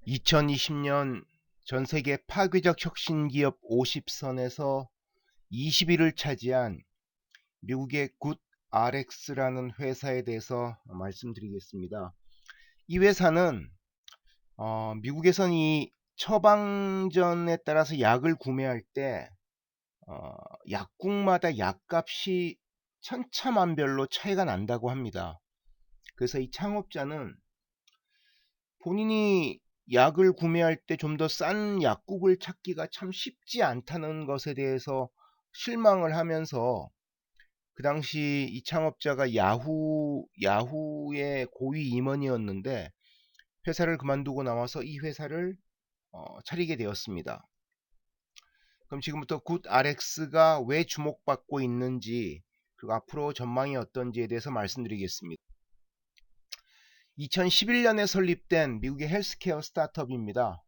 2020년 전세계 파괴적 혁신 기업 50선에서 20위를 차지한 미국의 굿 RX라는 회사에 대해서 말씀드리겠습니다. 이 회사는 미국에선 이 처방전에 따라서 약을 구매할 때 약국마다 약값이 천차만별로 차이가 난다고 합니다. 그래서 이 창업자는 본인이 약을 구매할 때 좀 더 싼 약국을 찾기가 참 쉽지 않다는 것에 대해서 실망을 하면서, 그 당시 이 창업자가 야후의 고위 임원이었는데 회사를 그만두고 나와서 이 회사를 차리게 되었습니다. 그럼 지금부터 굿 RX가 왜 주목받고 있는지, 그리고 앞으로 전망이 어떤지에 대해서 말씀드리겠습니다. 2011년에 설립된 미국의 헬스케어 스타트업입니다.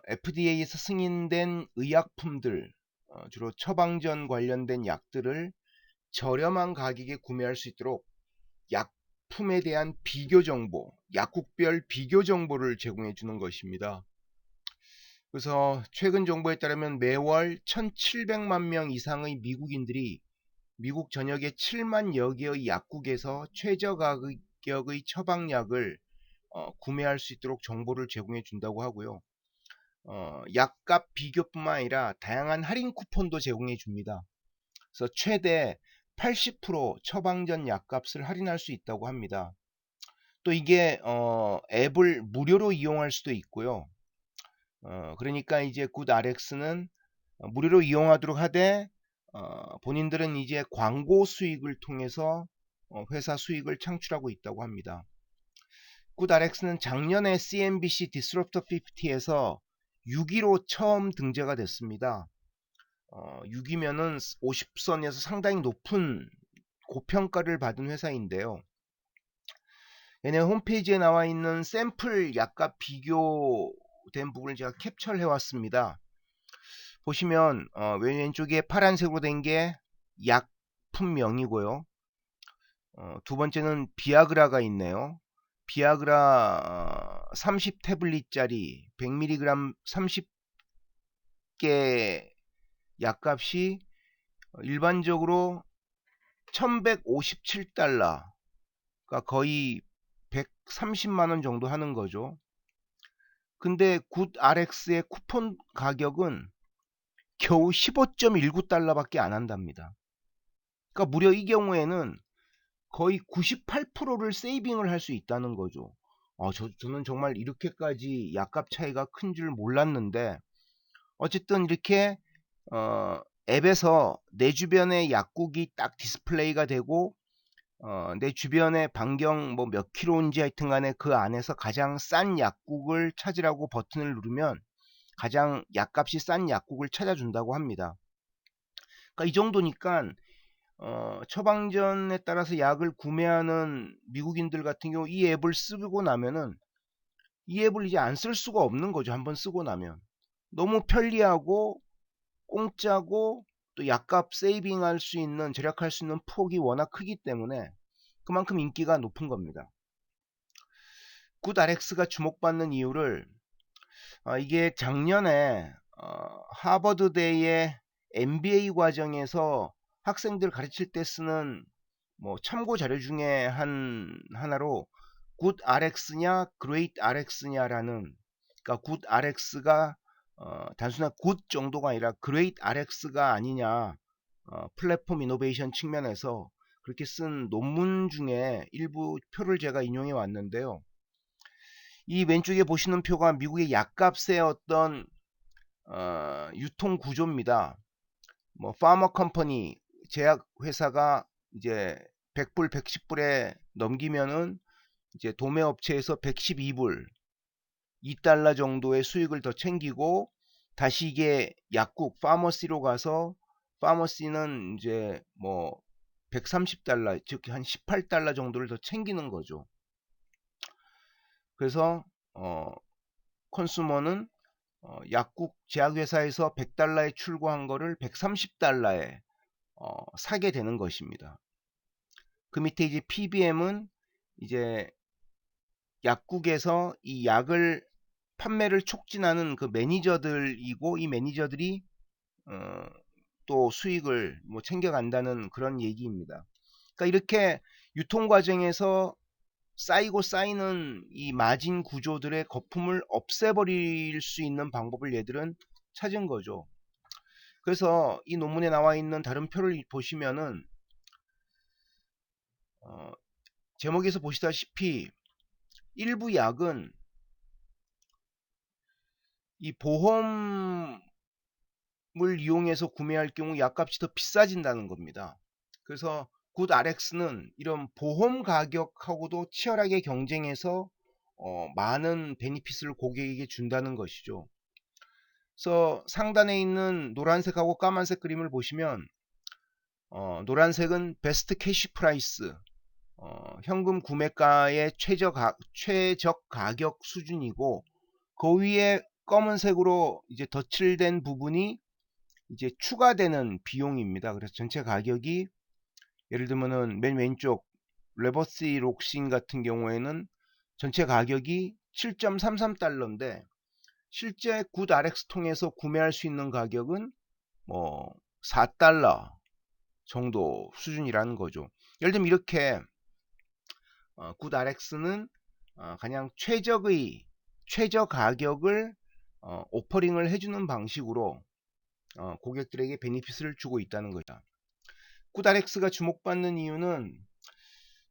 FDA에서 승인된 의약품들, 주로 처방전 관련된 약들을 저렴한 가격에 구매할 수 있도록 약품에 대한 비교 정보, 약국별 비교 정보를 제공해 주는 것입니다. 그래서 최근 정보에 따르면 매월 1700만 명 이상의 미국인들이 미국 전역의 7만여 개의 약국에서 최저 가격의 처방약을 구매할 수 있도록 정보를 제공해 준다고 하고요. 약값 비교뿐만 아니라 다양한 할인 쿠폰도 제공해 줍니다. 그래서 최대 80% 처방전 약값을 할인할 수 있다고 합니다. 또 이게 앱을 무료로 이용할 수도 있고요. 그러니까 이제 굿 RX는 무료로 이용하도록 하되, 본인들은 이제 광고 수익을 통해서 회사 수익을 창출하고 있다고 합니다. 굿 RX는 작년에 CNBC 디스럽터 50에서 6위로 처음 등재가 됐습니다. 6위면은 50선에서 상당히 높은 고평가를 받은 회사인데요. 얘네 홈페이지에 나와 있는 샘플 약값 비교된 부분을 제가 캡처를 해왔습니다. 보시면 왼쪽에 파란색으로 된 게 약품명이고요. 두 번째는 비아그라가 있네요. 비아그라 30태블릿짜리 100mg 30개 약값이 일반적으로 1157달러, 그러니까 거의 130만원 정도 하는 거죠. 근데 굿 RX의 쿠폰 가격은 겨우 15.19달러 밖에 안 한답니다. 그러니까 무려 이 경우에는 거의 98%를 세이빙을 할 수 있다는 거죠. 저는 정말 이렇게까지 약값 차이가 큰 줄 몰랐는데, 어쨌든 이렇게 앱에서 내 주변의 약국이 딱 디스플레이가 되고, 내 주변의 반경 뭐 몇 킬로인지 하여튼 간에 그 안에서 가장 싼 약국을 찾으라고 버튼을 누르면 가장 약값이 싼 약국을 찾아준다고 합니다. 그러니까 이 정도니까 처방전에 따라서 약을 구매하는 미국인들 같은 경우 이 앱을 쓰고 나면은 이 앱을 이제 안 쓸 수가 없는 거죠. 한번 쓰고 나면 너무 편리하고 공짜고, 또 약값 세이빙할 수 있는, 절약할 수 있는 폭이 워낙 크기 때문에 그만큼 인기가 높은 겁니다. 굿 RX가 주목받는 이유를, 이게 작년에 하버드대의 MBA 과정에서 학생들 가르칠 때 쓰는 뭐 참고 자료 중에 하나로 굿 RX냐 그레이트 RX냐라는, 그러니까 굿 RX가 단순한 굿 정도가 아니라 그레이트 RX가 아니냐, 플랫폼 이노베이션 측면에서 그렇게 쓴 논문 중에 일부 표를 제가 인용해 왔는데요. 이 왼쪽에 보시는 표가 미국의 약값의 어떤 유통 구조입니다. 뭐 파머 컴퍼니, 제약 회사가 이제 100불 110불에 넘기면은 이제 도매 업체에서 112불 2달러 정도의 수익을 더 챙기고, 다시 이게 약국 파머시로 가서 파머시는 이제 뭐 130달러, 즉 한 18달러 정도를 더 챙기는 거죠. 그래서 컨슈머는 약국 제약회사에서 100달러에 출고한 거를 130달러에 사게 되는 것입니다. 그 밑에 이제 PBM은 이제 약국에서 이 약을 판매를 촉진하는 그 매니저들이고, 이 매니저들이 또 수익을 뭐 챙겨간다는 그런 얘기입니다. 그러니까 이렇게 유통 과정에서 쌓이고 쌓이는 이 마진 구조들의 거품을 없애버릴 수 있는 방법을 얘들은 찾은 거죠. 그래서 이 논문에 나와 있는 다른 표를 보시면은 어, 제목에서 보시다시피 일부 약은 이 보험을 이용해서 구매할 경우 약값이 더 비싸진다는 겁니다. 그래서 굿RX는 이런 보험 가격하고도 치열하게 경쟁해서 많은 베니핏을 고객에게 준다는 것이죠. 그래서 상단에 있는 노란색하고 까만색 그림을 보시면 노란색은 베스트 캐시 프라이스, 현금 구매가의 최적 가격 수준이고, 그 위에 검은색으로 이제 덧칠된 부분이 이제 추가되는 비용입니다. 그래서 전체 가격이 예를 들면은 맨 왼쪽 레버시 록신 같은 경우에는 전체 가격이 7.33달러인데 실제 굿 RX 통해서 구매할 수 있는 가격은 뭐 4달러 정도 수준이라는 거죠. 예를 들면 이렇게 굿 RX는 그냥 최저 가격을 오퍼링을 해주는 방식으로 고객들에게 베니핏을 주고 있다는 거죠. 굿 RX가 주목받는 이유는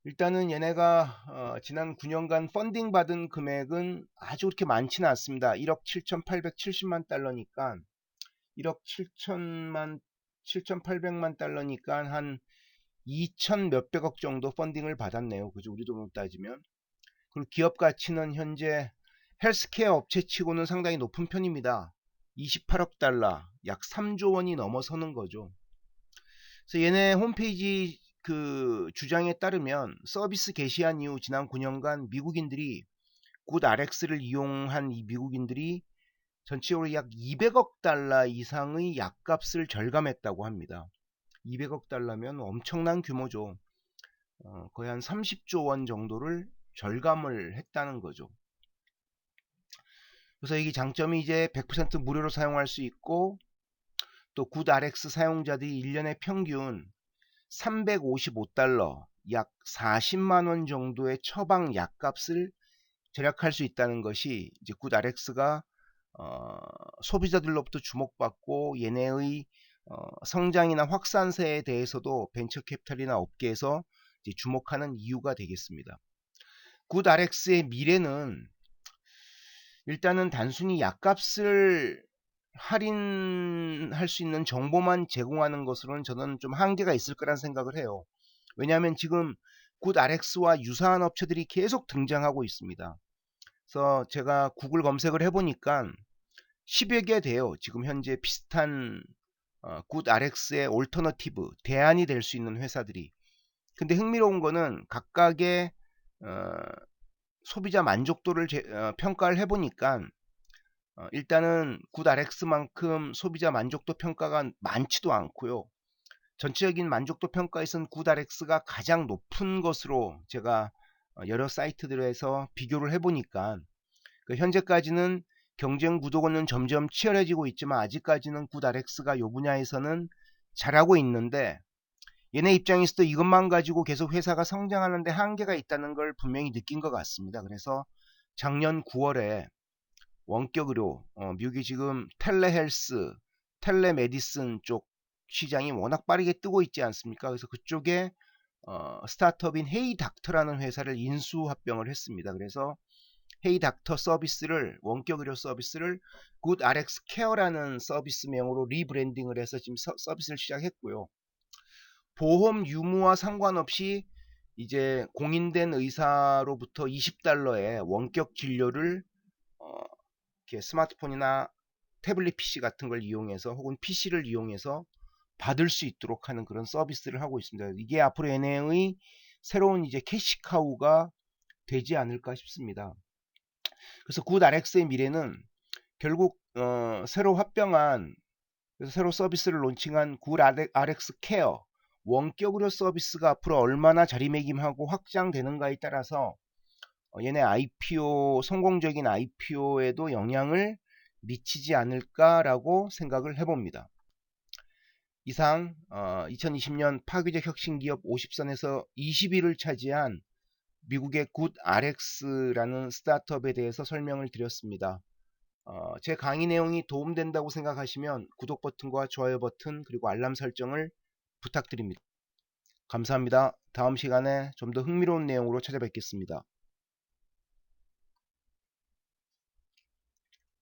일단은 얘네가 지난 9년간 펀딩 받은 금액은 아주 그렇게 많지는 않습니다. 1억 7,870만 달러니까 1억 7,800만 달러니까 한 2천 몇백억 정도 펀딩을 받았네요. 그죠? 우리 돈으로 따지면. 그리고 기업 가치는 현재 헬스케어 업체치고는 상당히 높은 편입니다. 28억 달러, 약 3조 원이 넘어서는 거죠. 그래서 얘네 홈페이지 그 주장에 따르면 서비스 개시한 이후 지난 9년간 미국인들이 굿 RX를 이용한 이 미국인들이 전체적으로 약 200억 달러 이상의 약값을 절감했다고 합니다. 200억 달러면 엄청난 규모죠. 거의 한 30조 원 정도를 절감을 했다는 거죠. 그래서 이게 장점이 이제 100% 무료로 사용할 수 있고, 또 굿 RX 사용자들이 1년에 평균 355달러, 약 40만 원 정도의 처방 약값을 절약할 수 있다는 것이 이제 굿 RX가 소비자들로부터 주목받고 얘네의 성장이나 확산세에 대해서도 벤처 캐피탈이나 업계에서 이제 주목하는 이유가 되겠습니다. 굿 RX의 미래는 일단은 단순히 약값을 할인할 수 있는 정보만 제공하는 것으로는 저는 좀 한계가 있을 거란 생각을 해요. 왜냐하면 지금 굿 RX와 유사한 업체들이 계속 등장하고 있습니다. 그래서 제가 구글 검색을 해보니까 10여 개 돼요. 지금 현재 비슷한 굿 RX의 올터너티브, 대안이 될 수 있는 회사들이. 근데 흥미로운 거는 각각의 어, 소비자 만족도를 평가를 해보니까 일단은 굿 RX만큼 소비자 만족도 평가가 많지도 않고요. 전체적인 만족도 평가에서는 굿 RX가 가장 높은 것으로 제가 여러 사이트들에서 비교를 해보니까 현재까지는 경쟁 구도는 점점 치열해지고 있지만 아직까지는 굿 RX가 이 분야에서는 잘하고 있는데, 얘네 입장에서도 이것만 가지고 계속 회사가 성장하는데 한계가 있다는 걸 분명히 느낀 것 같습니다. 그래서 작년 9월에 원격으로 미국이 지금 텔레헬스, 텔레메디슨 쪽 시장이 워낙 빠르게 뜨고 있지 않습니까? 그래서 그쪽에 스타트업인 헤이닥터라는 회사를 인수합병을 했습니다. 그래서 헤이닥터 서비스를, 원격 의료 서비스를 굿 RX 케어라는 서비스명으로 리브랜딩을 해서 지금 서비스를 시작했고요. 보험 유무와 상관없이 이제 공인된 의사로부터 20달러에 원격 진료를 이렇게 스마트폰이나 태블릿 PC 같은 걸 이용해서 혹은 PC를 이용해서 받을 수 있도록 하는 그런 서비스를 하고 있습니다. 이게 앞으로 NA의 새로운 이제 캐시카우가 되지 않을까 싶습니다. 그래서 굿 RX의 미래는 결국 새로 합병한, 그래서 새로 서비스를 론칭한 굿 RX 케어 원격 의료 서비스가 앞으로 얼마나 자리매김하고 확장되는가에 따라서 얘네 IPO, 성공적인 IPO에도 영향을 미치지 않을까라고 생각을 해봅니다. 이상 2020년 파괴적 혁신기업 50선에서 20위를 차지한 미국의 굿RX라는 스타트업에 대해서 설명을 드렸습니다. 제 강의 내용이 도움된다고 생각하시면 구독 버튼과 좋아요 버튼 그리고 알람 설정을 부탁드립니다. 감사합니다. 다음 시간에 좀 더 흥미로운 내용으로 찾아뵙겠습니다.